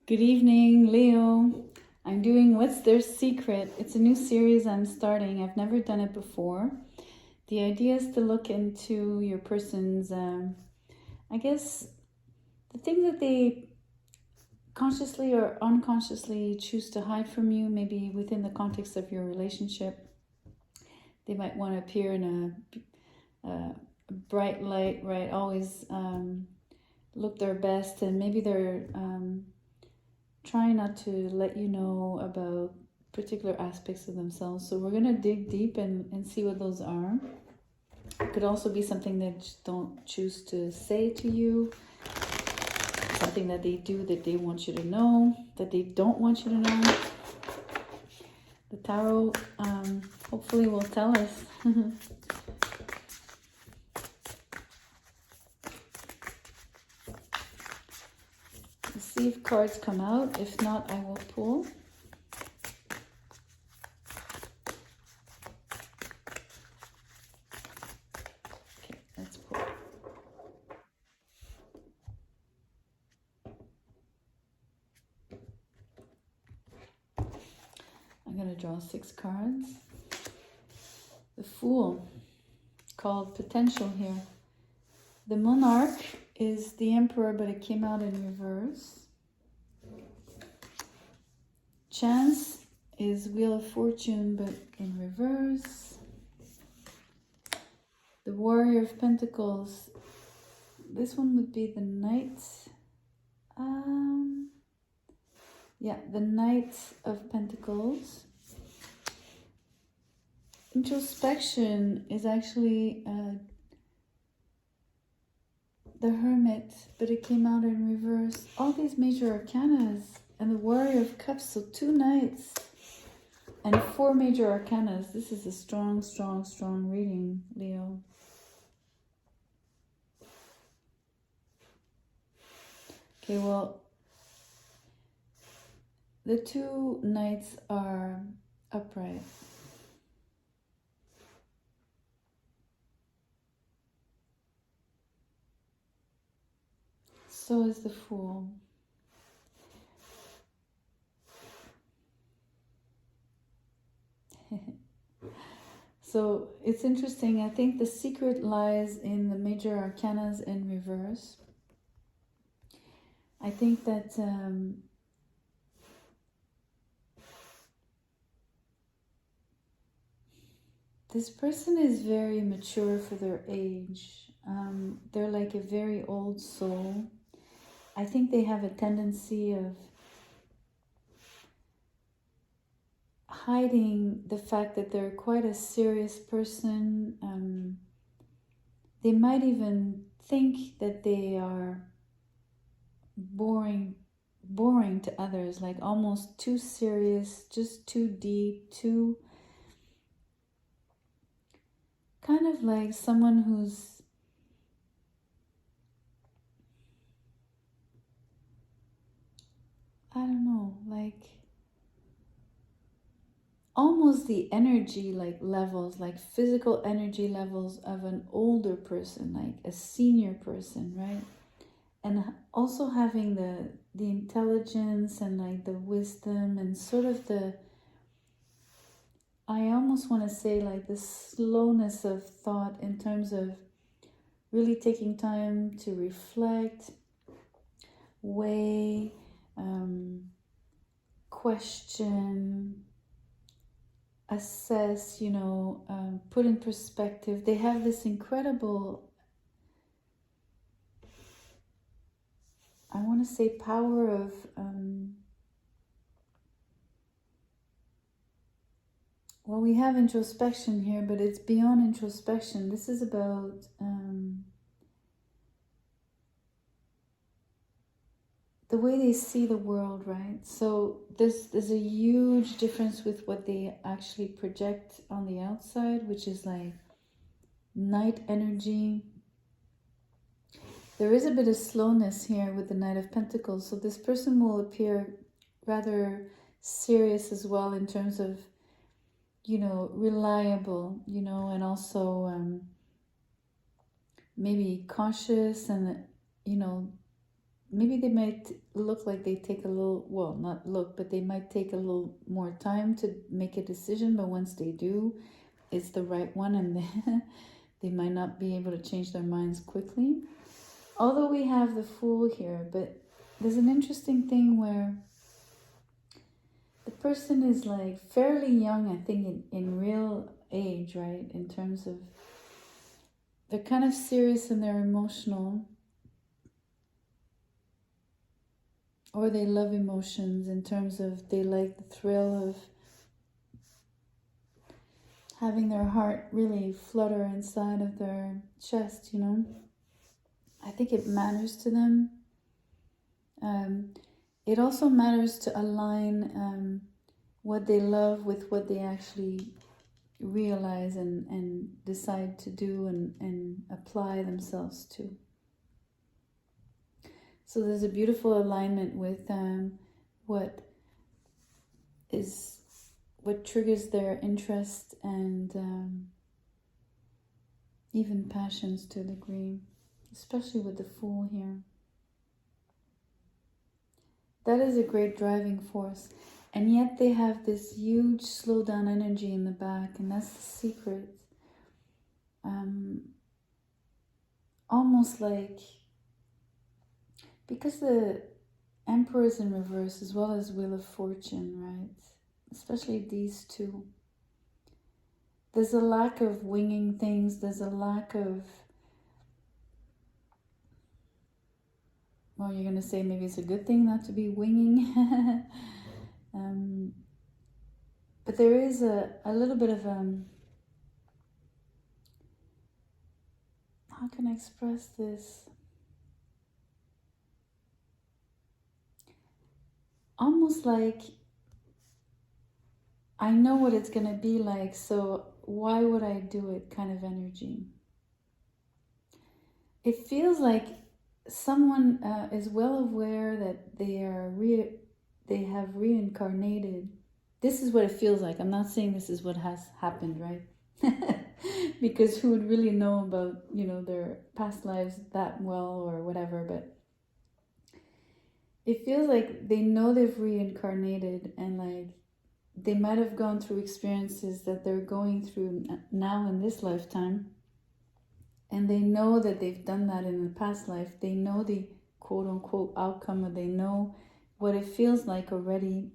Good evening, Leo. I'm doing What's Their Secret? It's a new series I'm starting. I've never done it before. The idea is to look into your person's, I guess, the things that they consciously or unconsciously choose to hide from you, maybe within the context of your relationship. They might want to appear in a bright light, right? Always look their best, and maybe they're trying not to let you know about particular aspects of themselves. So we're going to dig deep and see what those are. It could also be something they just don't choose to say to you, something that they do that they want you to know, that they don't want you to know. The tarot hopefully will tell us. Let's see if cards come out. If not, I will pull. Okay, let's pull. I'm going to draw 6 cards. The Fool, called potential here. The Monarch is the Emperor, but it came out in reverse. Chance is Wheel of Fortune, but in reverse. The Warrior of Pentacles, this one would be the Knight. Yeah, the Knight of Pentacles. Introspection is actually the Hermit, but it came out in reverse. All these major arcanas and the Warrior of Cups, so 2 Knights and 4 major arcanas. This is a strong, strong, strong reading, Leo. Okay, well, the 2 Knights are upright. So is the Fool. So it's interesting. I think the secret lies in the major arcanas in reverse. I think that this person is very mature for their age. They're like a very old soul. I think they have a tendency of hiding the fact that they're quite a serious person. They might even think that they are boring to others, like almost too serious, just too deep, too kind of like someone who's I don't know, like almost the energy like levels, like physical energy levels of an older person, like a senior person, right? And also having the intelligence and like the wisdom and sort of the, I almost want to say like the slowness of thought in terms of really taking time to reflect, weigh, question, assess, put in perspective. They have this incredible, I want to say, power of well, we have introspection here, but it's beyond introspection. This is about the way they see the world, right? So there's a huge difference with what they actually project on the outside, which is like night energy. There is a bit of slowness here with the Knight of Pentacles, so this person will appear rather serious as well in terms of, reliable, and also maybe cautious and, maybe they might look like they take a little, well, not look, but they might take a little more time to make a decision, but once they do, it's the right one, and they might not be able to change their minds quickly. Although we have the Fool here, but there's an interesting thing where the person is like fairly young, I think, in real age, right? In terms of, they're kind of serious and they're emotional, or they love emotions in terms of they like the thrill of having their heart really flutter inside of their chest, you know. I think it matters to them. It also matters to align what they love with what they actually realize and decide to do and apply themselves to. So there's a beautiful alignment with what triggers their interest and even passions to a degree, especially with the Fool here. That is a great driving force. And yet they have this huge slow down energy in the back, and that's the secret. Almost like, because the Emperor is in reverse as well as Wheel of Fortune, right? Especially these two. There's a lack of winging things. There's a lack of, well, you're going to say maybe it's a good thing not to be winging. But there is a little bit of, how can I express this? Almost like, I know what it's going to be like, so why would I do it kind of energy. It feels like someone is well aware that they have reincarnated. This is what it feels like. I'm not saying this is what has happened, right? Because who would really know about, you know, their past lives that well or whatever, but it feels like they know they've reincarnated, and like they might have gone through experiences that they're going through now in this lifetime, and they know that they've done that in the past life. They know the quote-unquote outcome, or they know what it feels like already.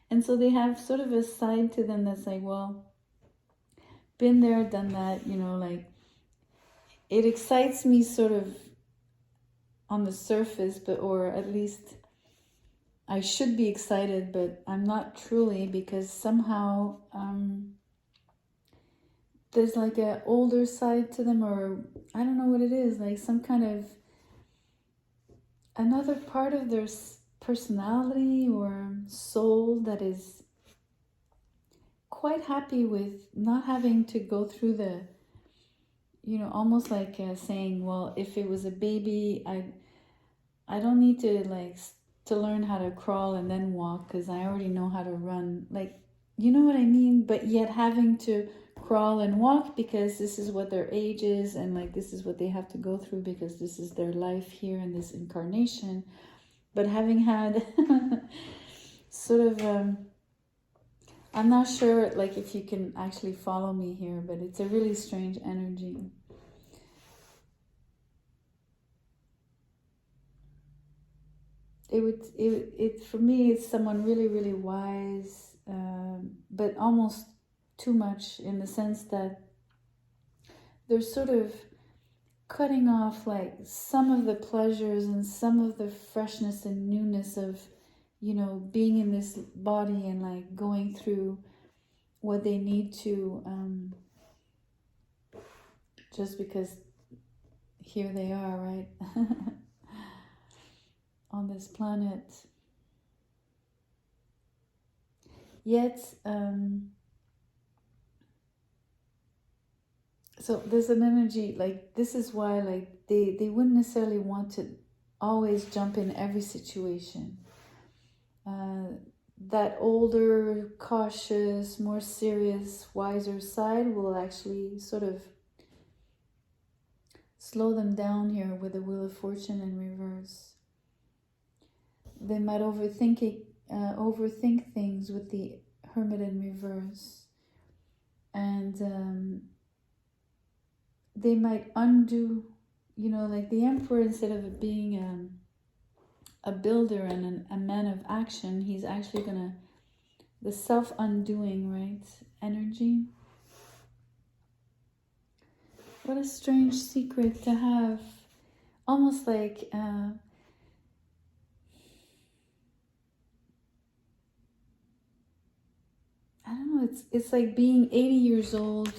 And so they have sort of a side to them that's like, well, been there, done that, you know, like it excites me sort of on the surface, but, or at least I should be excited, but I'm not truly, because somehow there's like an older side to them, or I don't know what it is, like some kind of another part of their personality or soul that is quite happy with not having to go through the, you know, almost like saying, well, if it was a baby, I don't need to like to learn how to crawl and then walk because I already know how to run, like, you know what I mean? But yet having to crawl and walk because this is what their age is, and like this is what they have to go through because this is their life here in this incarnation. But having had sort of I'm not sure like if you can actually follow me here, but it's a really strange energy. It for me, it's someone really, really wise, but almost too much, in the sense that they're sort of cutting off like some of the pleasures and some of the freshness and newness of, you know, being in this body and like going through what they need to, just because here they are, right? On this planet. Yet, so there's an energy, like this is why like they wouldn't necessarily want to always jump in every situation. That older, cautious, more serious, wiser side will actually sort of slow them down here with the Wheel of Fortune in reverse. they might overthink things with the Hermit in reverse, and they might undo, you know, like the Emperor, instead of being a builder and a man of action, he's actually gonna, the self-undoing, right, energy. What a strange secret to have. Almost like I don't know, it's like being 80 years old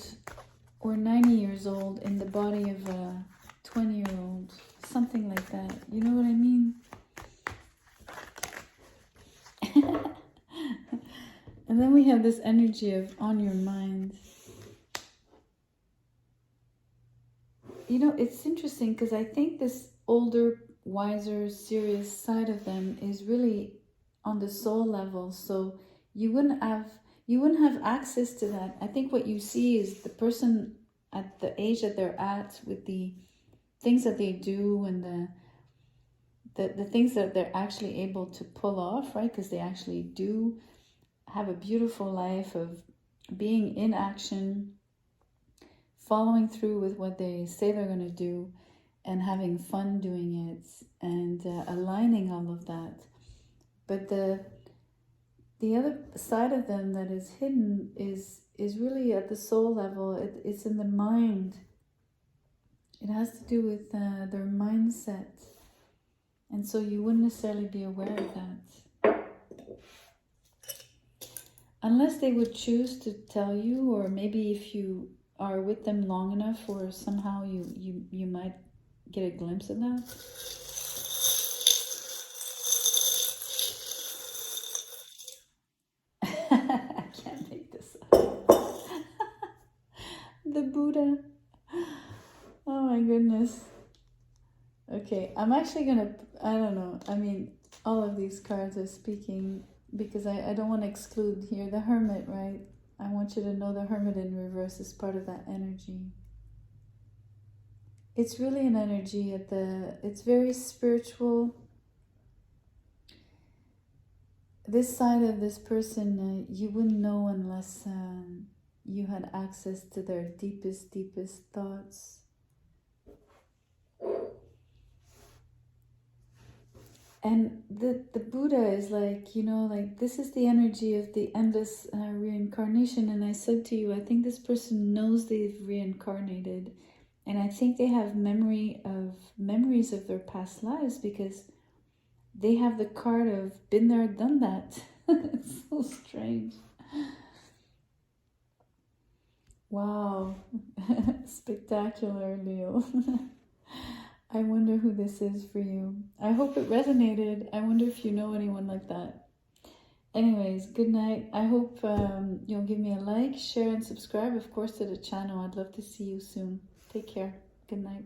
or 90 years old in the body of a 20-year-old, something like that. You know what I mean? And then we have this energy of on your mind. You know, it's interesting because I think this older, wiser, serious side of them is really on the soul level. So you wouldn't have access to that. I think what you see is the person at the age that they're at, with the things that they do and the things that they're actually able to pull off, right? Because they actually do have a beautiful life of being in action, following through with what they say they're going to do, and having fun doing it, and aligning all of that. But the other side of them that is hidden is really at the soul level. It's in the mind. It has to do with their mindset, and so you wouldn't necessarily be aware of that unless they would choose to tell you, or maybe if you are with them long enough, or somehow you might get a glimpse of that. I can't make this up. The Buddha. Oh my goodness. Okay, I'm actually gonna, I don't know, I mean, all of these cards are speaking because I don't want to exclude here the Hermit, right? I want you to know the Hermit in reverse is part of that energy. It's really an energy it's very spiritual. This side of this person, you wouldn't know unless you had access to their deepest thoughts. And the Buddha is like, you know, like this is the energy of the endless reincarnation. And I said to you, I think this person knows they've reincarnated. And I think they have memories of their past lives, because they have the card of been there, done that. It's so strange. Wow. Spectacular, Leo. I wonder who this is for you. I hope it resonated. I wonder if you know anyone like that. Anyways, good night. I hope you'll give me a like, share, and subscribe, of course, to the channel. I'd love to see you soon. Take care. Good night.